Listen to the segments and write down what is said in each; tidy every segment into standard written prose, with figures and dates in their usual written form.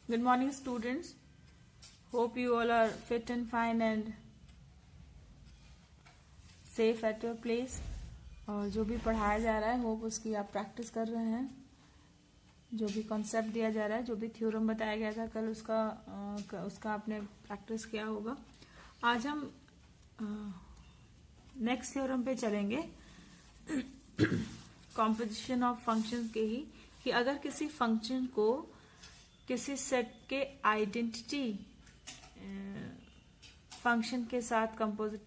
Good morning, students. Hope you all are fit and fine and safe at your place. और जो भी पढ़ाया जा रहा है होप उसकी आप प्रैक्टिस कर रहे हैं. जो भी कॉन्सेप्ट दिया जा रहा है, जो भी थ्योरम बताया गया था कल, उसका आपने प्रैक्टिस किया होगा. आज हम नेक्स्ट थ्योरम पे चलेंगे. कॉम्पोजिशन ऑफ फंक्शंस के ही, कि अगर किसी फंक्शन को किसी सेट के आइडेंटिटी फंक्शन के साथ कंपोजिट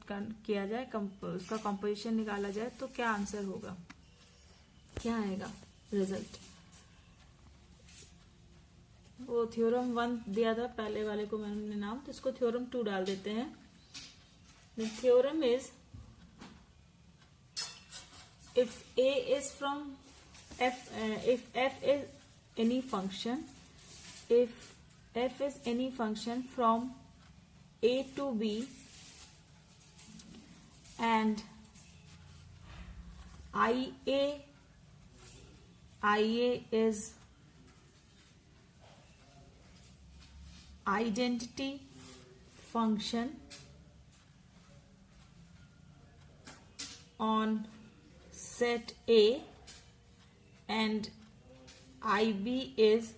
किया जाए, उसका कंपोजिशन निकाला जाए, तो क्या आंसर होगा, क्या आएगा रिजल्ट. वो थ्योरम 1 दिया था पहले वाले को मैंने नाम, तो इसको थ्योरम 2 डाल देते हैं. The theorem is if a is from f if f is any function, if f is any function from a to b and ia is identity function on set A and IB is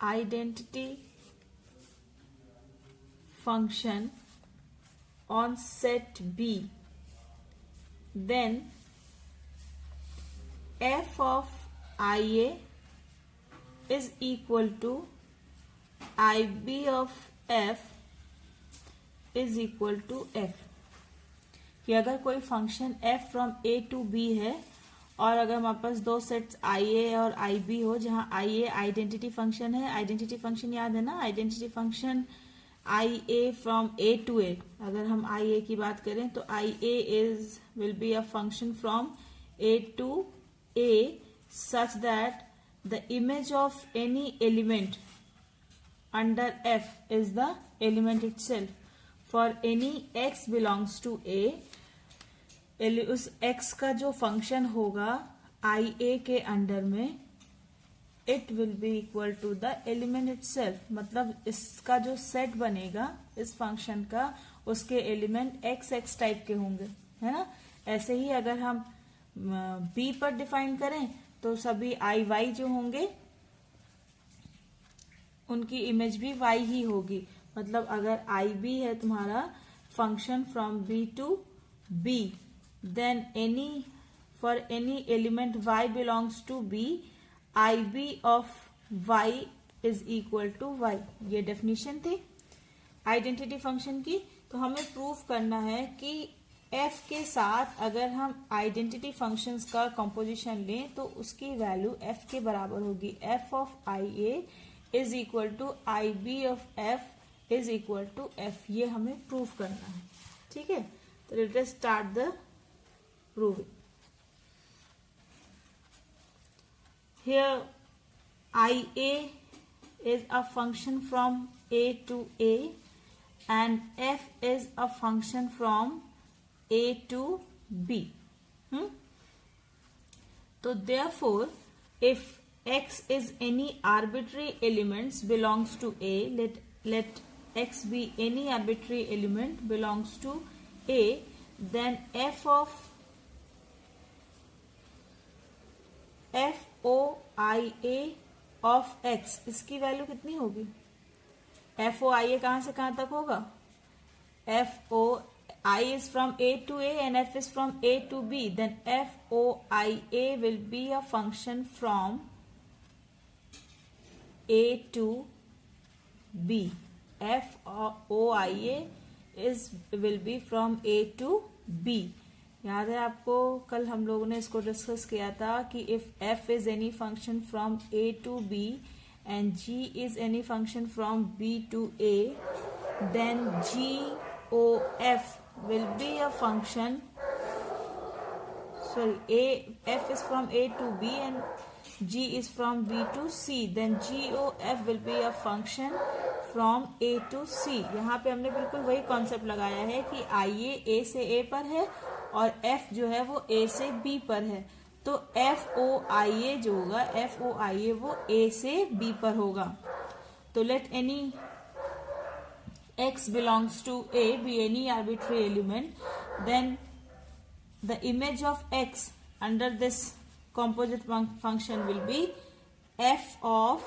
identity function on set B, then f of IA is equal to IB of f is equal to f. कि अगर कोई function f from a to b है और अगर हमारे पास दो sets ia और ib हो, जहां ia आइडेंटिटी फंक्शन है. आइडेंटिटी फंक्शन याद है ना, identity function ia from a to a. अगर हम ia की बात करें तो ia will be a function from a to a such that the image of any element under f is the element itself. For any x belongs to a, उस x का जो function होगा आई ए के under में, it will be equal to the element itself. मतलब इसका जो set बनेगा इस फंक्शन का, उसके एलिमेंट एक्स एक्स टाइप के होंगे, है ना. ऐसे ही अगर हम b पर डिफाइन करें तो सभी आई वाई जो होंगे उनकी इमेज भी y ही होगी. मतलब अगर आई बी है तुम्हारा function from b to b, then for any element y belongs to b, ib of y is equal to y. ये डेफिनेशन थी आइडेंटिटी फंक्शन की. तो हमें प्रूफ करना है कि f के साथ अगर हम आइडेंटिटी फंक्शंस का कंपोजिशन लें तो उसकी वैल्यू f के बराबर होगी. f of ia is equal to ib of f is equal to f. ये हमें प्रूफ करना है. ठीक है, तो let us start the proving. Here IA is a function from A to A and F is a function from A to B. So therefore, if X is any arbitrary elements belongs to A, let X be any arbitrary element belongs to A, then f o i a of x, इसकी value कितनी होगी. f o i a कहां से कहां तक होगा. f o I is from a to a and f is from a to b, then f o i a will be a function from a to b. f o i a will be from a to b. याद है आपको, कल हम लोगों ने इसको discuss किया था कि if f is any function from a to b and g is any function from b to a, then g o f will be a function, sorry f is from a to b and g is from b to c, then g o f will be a function from a to c. यहाँ पे हमने बिल्कुल वही concept लगाया है कि IA a से a पर है और f जो है वो a से b पर है. तो FOIA जो होगा, FOIA वो A से B पर होगा। तो let any x belongs to A be any arbitrary element, then the image of x under this composite function will be f of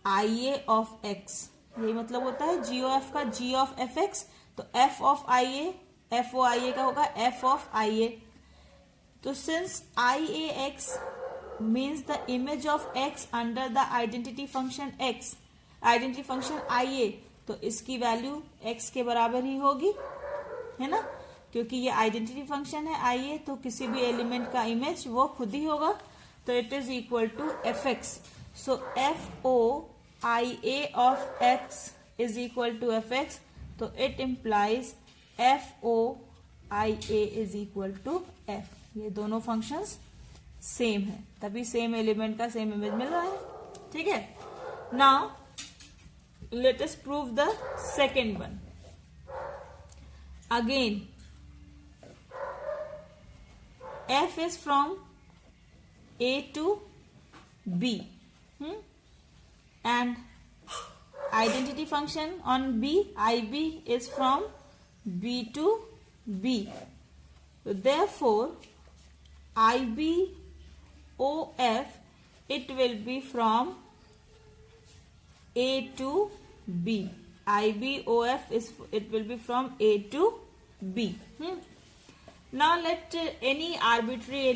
IA of x। यही मतलब होता है g of f का g of fx, तो f of IA, FOIA का होगा f of IA। तो since IAX means the image of x under the identity function x, identity function IA, तो इसकी वैल्यू x के बराबर ही होगी, है ना, क्योंकि ये आइडेंटिटी फंक्शन है IA, तो किसी भी एलिमेंट का इमेज वो खुद ही होगा। तो it is equal to fx। So FOIA of x is equal to fx, तो it implies FOIA is equal to f। ये दोनों फंक्शंस सेम है, तभी सेम एलिमेंट का सेम इमेज मिल रहा है। ठीक है, now let us prove the second one. Again f is from A to B, and identity function on B, IB, is from B to B. So therefore IB OF, it will be from A to B. IB OF is, it will be from A to B. Now let any arbitrary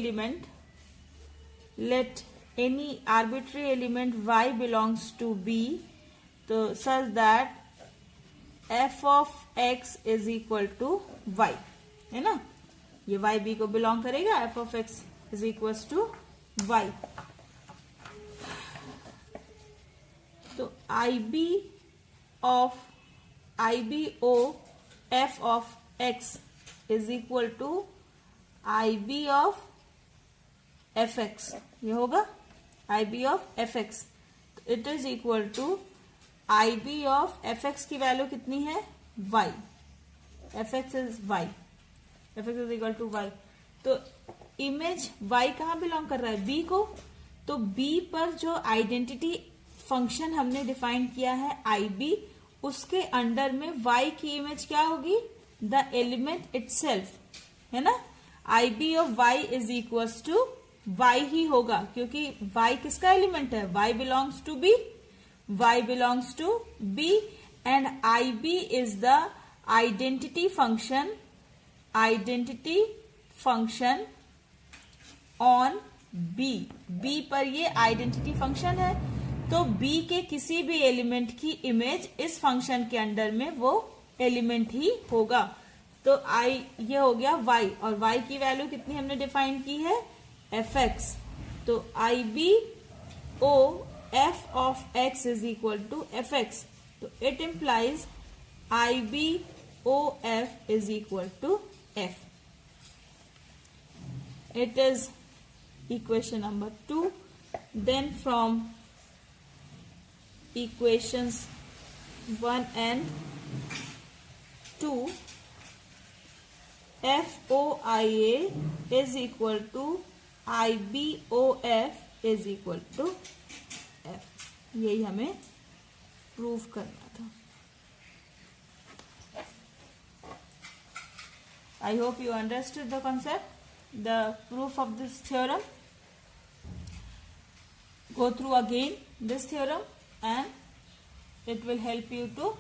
element y belongs to B, so such that f of x is equal to y, है ना, ये y b को belong करेगा, f of x is equals to y। तो IBO f of x is equal to IB of fx, ये होगा IB of fx। It is equal to IB of fx की value कितनी है, y, fx is y, fx is equal to y। तो image y कहाँ belong कर रहा है, b को, तो b पर जो आइडेंटिटी फंक्शन हमने डिफाइन किया है IB, उसके अंडर में y की इमेज क्या होगी, द एलिमेंट इटसेल्फ, है ना। IB of y is equal to y ही होगा, क्योंकि y किसका एलिमेंट है, y belongs to b, y belongs to b, and IB is the identity function on b। b पर ये आइडेंटिटी फंक्शन है, तो b के किसी भी एलिमेंट की इमेज इस फंक्शन के अंडर में वो एलिमेंट ही होगा। तो ये हो गया y, और y की वैल्यू कितनी हमने डिफाइन की है, fx। तो IBO f of x is equal to fx, तो it implies IBO f is equal to f। It is equation number 2. Then from equations 1 and 2, FOIA is equal to IBOF is equal to F। यही हमें prove करना था। I hope you understood the concept, the proof of this theorem. Go through again this theorem and it will help you to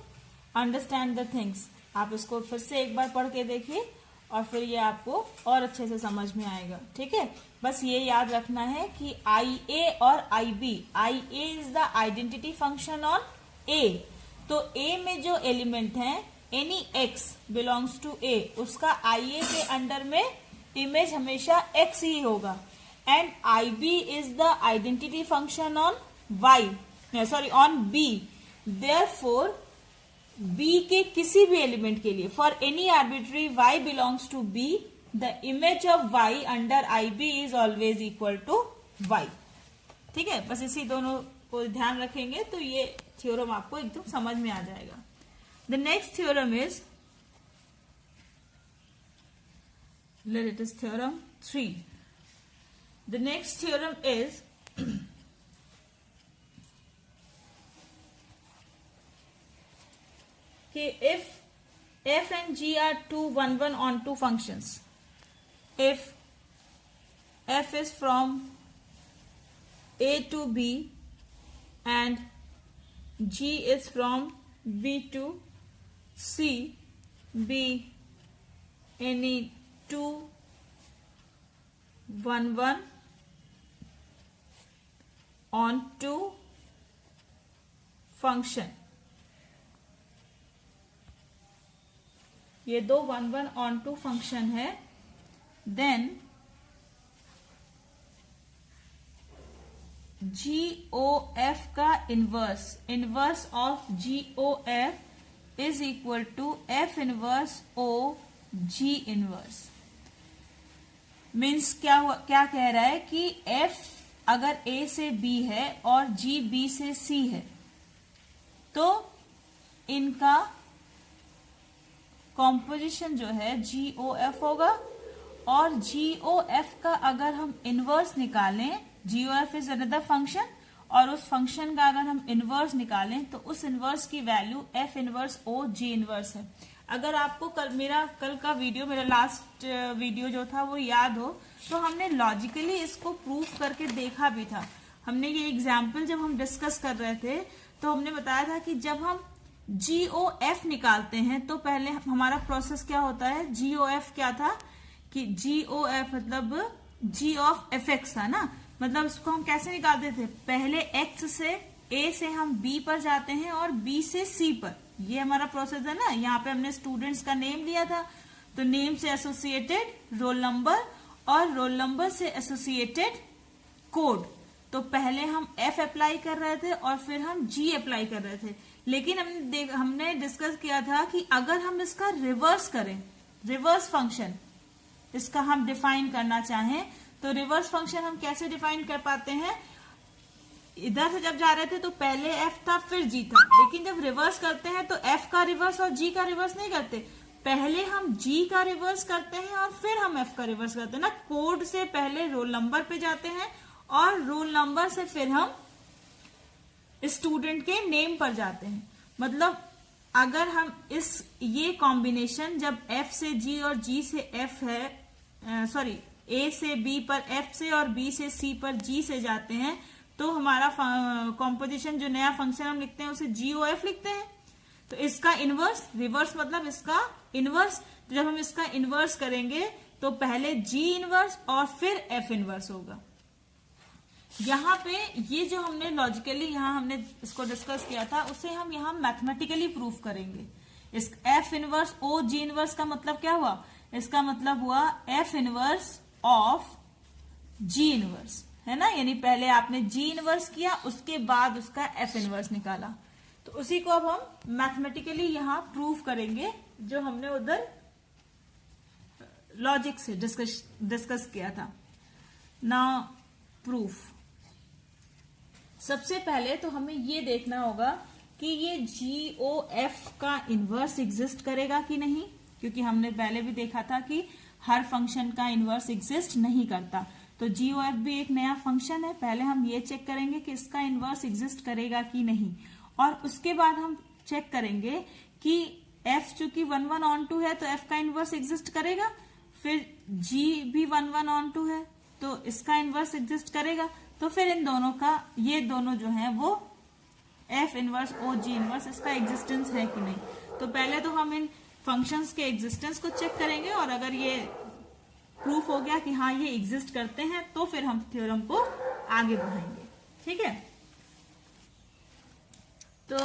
understand the things. आप इसको फिर से एक बार पढ़ के देखिए और फिर ये आपको और अच्छे से समझ में आएगा। ठीक है, बस ये याद रखना है कि IA और IB, IA is the identity function on A, तो A में जो एलिमेंट है any x belongs to A, उसका IA के अंडर में इमेज हमेशा x ही होगा, and IB is the identity function on on B। Therefore B के किसी भी एलिमेंट के लिए, for any arbitrary y belongs to B, the image of y under IB is always equal to y। ठीक है, बस इसी दोनों को ध्यान रखेंगे तो ये थ्योरम आपको एकदम समझ में आ जाएगा। The next theorem is, let it is theorem 3, The next theorem is if f and g are two 1 onto functions, if f is from a to b and g is from b to c, be any two 1 onto function, ये दो 1 onto function है, then GOF का inverse of GOF is equal to F inverse O G inverse. मीन्स क्या कह रहा है कि F अगर A से B है और G B से C है तो इनका कॉम्पोजिशन जो है GOF होगा, और GOF का अगर हम इनवर्स निकालें, GOF इज अनदर फंक्शन, और उस फंक्शन का अगर हम इनवर्स निकालें तो उस इनवर्स की value F inverse O G inverse है। अगर आपको कल का वीडियो, मेरा लास्ट वीडियो जो था वो याद हो, तो हमने लॉजिकली इसको प्रूफ करके देखा भी था। हमने ये एग्जाम्पल जब हम डिस्कस कर रहे थे तो हमने बताया था कि जब हम GOF निकालते हैं तो पहले हमारा प्रोसेस क्या होता है। GOF क्या था कि GOF मतलब G ऑफ fx था ना, मतलब इसको हम कैसे निकालते थे, पहले x से A से हम B पर जाते हैं और B से C पर, ये हमारा प्रोसेस है ना। यहाँ पे हमने स्टूडेंट्स का नेम लिया था, तो नेम से एसोसिएटेड रोल नंबर और रोल नंबर से एसोसिएटेड कोड। तो पहले हम F अप्लाई कर रहे थे और फिर हम G अप्लाई कर रहे थे, लेकिन हमने डिस्कस किया था कि अगर हम इसका रिवर्स करें, रिवर्स फंक्शन इसका हम डिफाइन करना चाहें, तो रिवर्स फंक्शन हम कैसे डिफाइन कर पाते हैं। इधर से जब जा रहे थे तो पहले F था फिर G था, लेकिन जब रिवर्स करते हैं तो F का रिवर्स और G का रिवर्स नहीं करते, पहले हम G का रिवर्स करते हैं और फिर हम F का रिवर्स करते हैं ना। कोड से पहले रोल नंबर पे जाते हैं और रोल नंबर से फिर हम स्टूडेंट के नेम पर जाते हैं। मतलब अगर हम ये कॉम्बिनेशन जब F से G और G से F है, A से B पर F से और B से C पर G से जाते हैं, तो हमारा कॉम्पोजिशन जो नया फंक्शन हम लिखते हैं उसे GOF लिखते हैं। तो इसका इनवर्स, रिवर्स मतलब इसका इनवर्स, तो जब हम इसका इनवर्स करेंगे तो पहले G इनवर्स और फिर F इनवर्स होगा। यहाँ पे ये जो हमने लॉजिकली यहाँ हमने इसको डिस्कस किया था, उसे हम यहाँ मैथमेटिकली प्रूफ करेंगे। इस F inverse O G inverse का मतलब क्या हुआ, इसका मतलब हुआ F inverse of G inverse, है ना। यानी पहले आपने G इनवर्स किया, उसके बाद उसका F इनवर्स निकाला, तो उसी को अब हम मैथमेटिकली यहाँ प्रूफ करेंगे, जो हमने उधर लॉजिक से डिस्कस किया था। नाउ प्रूफ, सबसे पहले तो हमें ये देखना होगा कि ये GOF का इनवर्स एग्जिस्ट करेगा कि नहीं, क्योंकि हमने पहले भी देखा था कि हर फंक्शन का इनवर्स एग्जिस्ट नहीं करता। तो GOF भी एक नया फंक्शन है, पहले हम ये चेक करेंगे कि इसका इनवर्स एग्जिस्ट करेगा कि नहीं, और उसके बाद हम चेक करेंगे कि F चूंकि 1 onto है तो F का इनवर्स एग्जिस्ट करेगा, फिर G भी 1 onto है तो इसका इनवर्स एग्जिस्ट करेगा, तो फिर इन दोनों का, ये दोनों जो है वो F inverse O G inverse, इसका एग्जिस्टेंस है कि नहीं। तो पहले तो हम इन फंक्शंस के एग्जिस्टेंस को चेक करेंगे, और अगर ये प्रूफ हो गया कि हाँ ये एग्जिस्ट करते हैं तो फिर हम थ्योरम को आगे बढ़ाएंगे, ठीक है। तो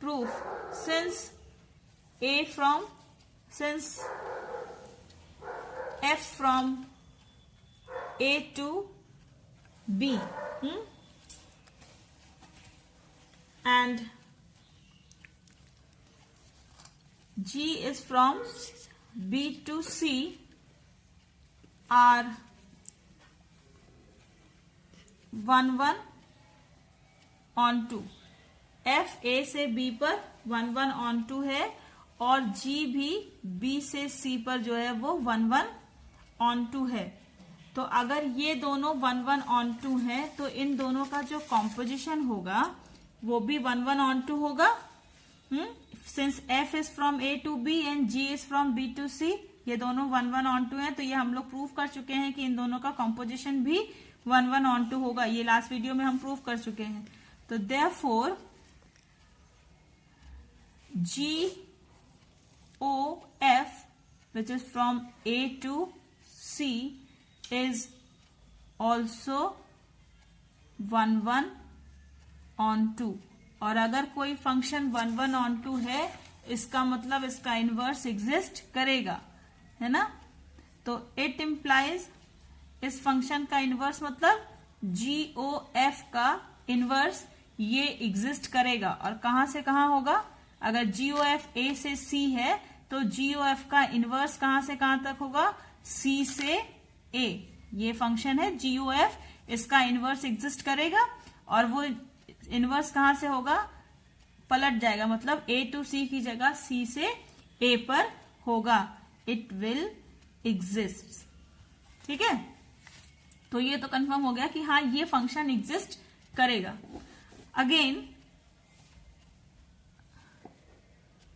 proof, since F from A to B and G is from B to C are 1 onto, F A से B पर 1 onto है और G भी B से C पर जो है वो 1 onto है, तो अगर ये दोनों 1 1 on 2 है तो इन दोनों का जो कॉम्पोजिशन होगा वो भी 1 1 on 2 होगा। Since f is from a to b and g is from b to c, ये दोनों 1 1 on 2 है, तो ये हम लोग प्रूव कर चुके हैं कि इन दोनों का कॉम्पोजिशन भी 1 1 on 2 होगा। ये लास्ट वीडियो में हम प्रूव कर चुके हैं। तो therefore GOF which is from A to C is also 1 1 on 2। और अगर कोई फंक्शन 1 1 on 2 है इसका मतलब इसका इनवर्स एग्जिस्ट करेगा, है ना। तो इट इम्प्लाइज इस फंक्शन का इनवर्स मतलब GOF का इनवर्स ये एग्जिस्ट करेगा। और कहां से कहां होगा, अगर GOF A से C है तो GOF का इनवर्स कहां से कहां तक होगा, C से A। ये फंक्शन है GOF, इसका इनवर्स एग्जिस्ट करेगा और वो इनवर्स कहां से होगा, पलट जाएगा, मतलब A टू C की जगह C से A पर होगा। It will exist. ठीक है, तो ये तो कंफर्म हो गया कि हाँ ये फंक्शन एग्जिस्ट करेगा। Again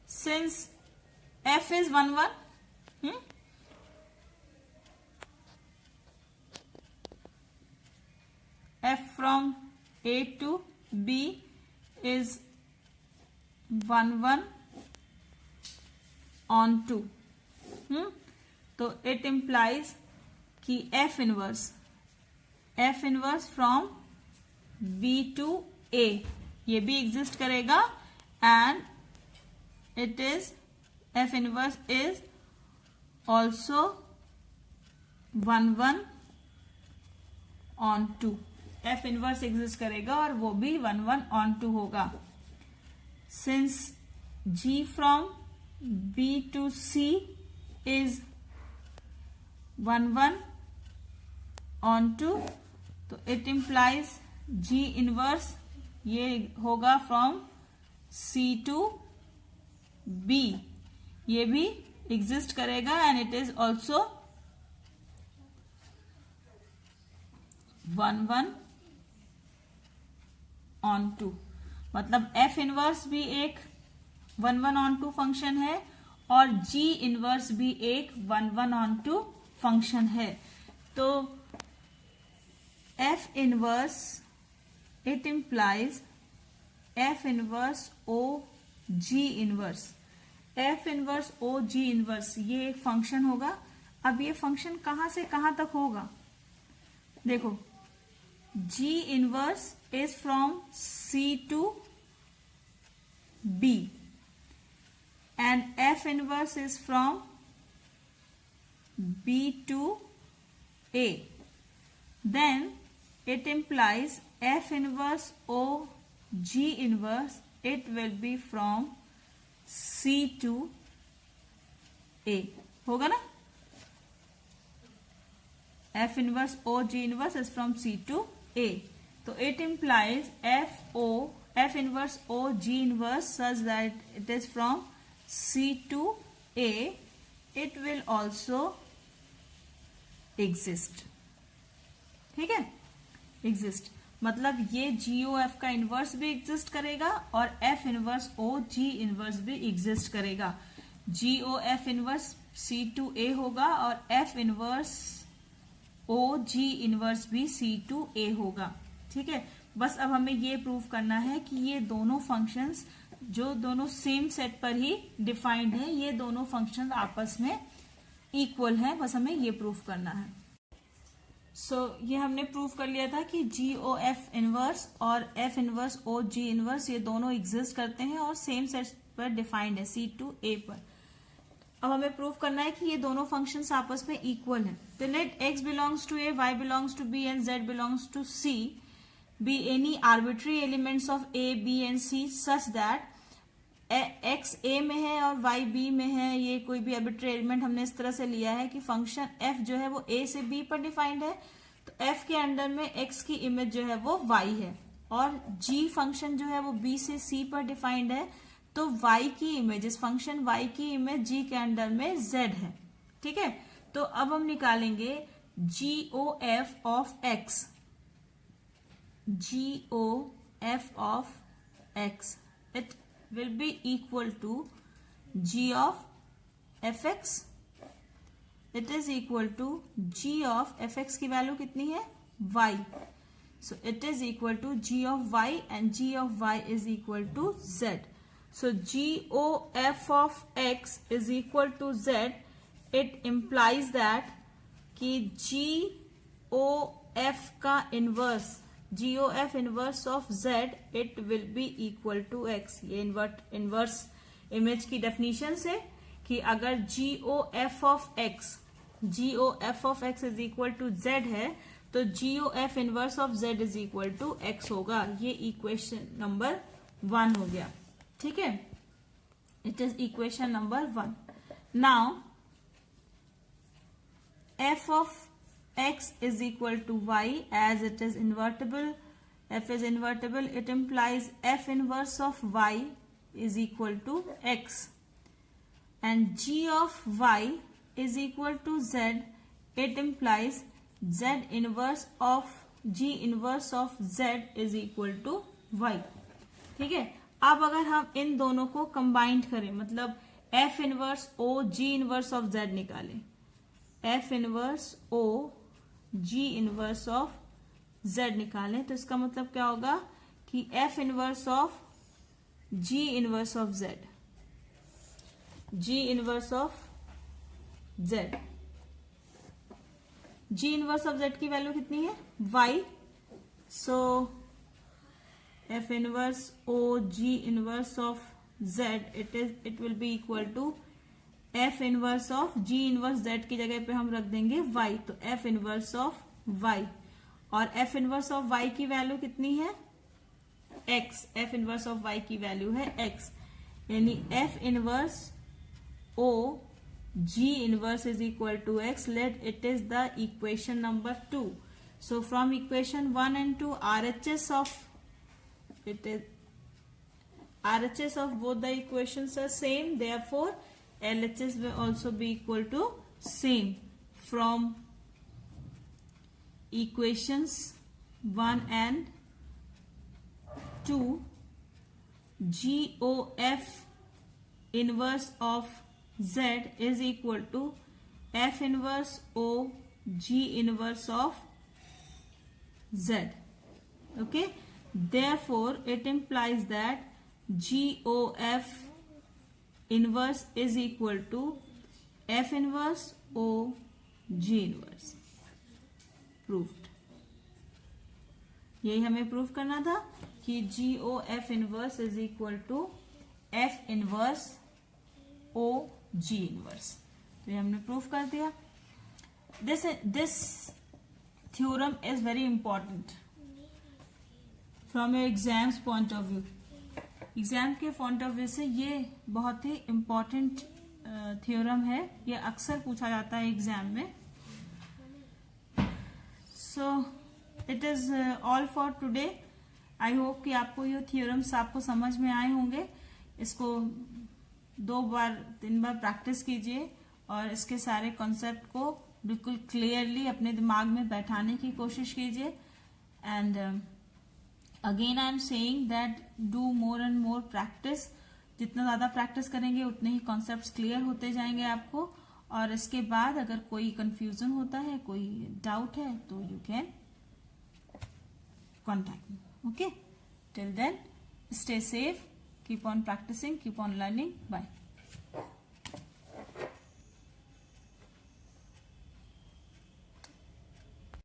since f is 1 1, f from A to B is 1 1 on 2, तो it implies कि f inverse from B to A ये भी एग्जिस्ट करेगा and it is f inverse is also 1 1 on 2। f inverse exist करेगा और वो भी 1 1 on 2 होगा। Since g from B to C is 1 1 on 2, तो it implies g inverse ये होगा from C to B, ये भी एग्जिस्ट करेगा and it is also 1 1 on 2। मतलब f इनवर्स भी एक 1 1 on 2 फंक्शन है और g इनवर्स भी एक 1 1 on 2 फंक्शन है। तो f inverse it implies f inverse O G inverse, f inverse O G inverse ये एक फंक्शन होगा। अब ये फंक्शन कहां से कहां तक होगा, देखो G inverse is from C to B and f inverse is from B to A, then it implies f inverse O G inverse it will be from C to A, होगा ना। f inverse O G inverse is from C to A, तो it implies f inverse O G inverse such that it is from C to A, it will also exist। ठीक है, exist मतलब ये GOF का inverse भी exist करेगा और f inverse O G inverse भी एग्जिस्ट करेगा। GOF inverse C to A होगा और f inverse O G inverse भी C to A होगा। ठीक है, बस अब हमें ये प्रूव करना है कि ये दोनों फंक्शंस जो दोनों सेम सेट पर ही डिफाइंड है, ये दोनों फंक्शंस आपस में इक्वल हैं, बस हमें ये प्रूव करना है। ये हमने प्रूव कर लिया था कि GOF इनवर्स और f inverse O G inverse ये दोनों एग्जिस्ट करते हैं और सेम सेट पर डिफाइंड है C to A पर। अब हमें प्रूव करना है कि ये दोनों फंक्शंस आपस में इक्वल हैं। तो let x belongs to A, y belongs to B and z belongs to C be any arbitrary elements of A, B and C such that x A में है और y B में है। ये कोई भी arbitrary element हमने इस तरह से लिया है कि फंक्शन f जो है वो A से B पर डिफाइंड है, तो f के अंडर में x की इमेज जो है वो y है और g फंक्शन जो है वो B से C पर डिफाइंड है, तो y की इमेज, इस फंक्शन y की इमेज g के अंडर में z है। ठीक है, तो अब हम निकालेंगे GOF of x, GOF of x, it will be equal to G of fx. It is equal to G of fx की वैल्यू कितनी है? y. So it is equal to G of y and G of y is equal to z. So GOF of x is equal to z. It implies that कि GOF का inverse, GOF inverse of z it will be equal to x. ये inverse image की definition से कि अगर GOF of x is equal to z है तो GOF inverse of z is equal to x होगा. ये इक्वेशन नंबर 1 हो गया. ठीक है, it is equation number 1. Now f of x is equal to y as it is invertible. F is invertible. It implies f inverse of y is equal to x. And g of y is equal to z. It implies z inverse of g inverse of z is equal to y. ठीक है, अब अगर हम इन दोनों को combined करें, मतलब f inverse o g inverse of z निकालें, f inverse o g inverse of z निकालें, तो इसका मतलब क्या होगा कि f inverse of g inverse of z, g inverse of z, g inverse of z की वैल्यू कितनी है? y. So f inverse o g inverse of z it will be equal to f inverse of g inverse z की जगह पे हम रख देंगे y, तो f इनवर्स ऑफ y, और f इनवर्स ऑफ y की वैल्यू कितनी है? x. f inverse of y की वैल्यू है x, यानी f inverse o g inverse is equal to x. Let it is the equation number 2. So from equation 1 and 2 RHS of it is RHS of both the equations are same, therefore LHS will also be equal to same. From equations 1 and 2, GOF inverse of Z is equal to F inverse O G inverse of Z. Okay, therefore it implies that GOF inverse is equal to F inverse O G inverse. Proved. यही हमें prove करना था कि GOF inverse is equal to F inverse O G inverse. तो ये हमने prove कर दिया. This theorem is very important from your exams point of view. Exam के पॉइंट ऑफ व्यू से ये बहुत ही इम्पोर्टेंट थ्योरम है. ये अक्सर पूछा जाता है एग्जाम में. So it is all for today. I hope कि आपको ये थ्योरम्स आपको समझ में आए होंगे. इसको 2 बार 3 बार प्रैक्टिस कीजिए और इसके सारे कॉन्सेप्ट को बिल्कुल क्लियरली अपने दिमाग में बैठाने की कोशिश कीजिए. And again I am saying that do more and more practice. जितना ज्यादा प्रैक्टिस करेंगे उतने ही कॉन्सेप्ट्स क्लियर होते जाएंगे आपको. और इसके बाद अगर कोई कंफ्यूजन होता है, कोई डाउट है, तो you can contact me. Okay, till then stay safe, keep on practising, keep on learning. Bye.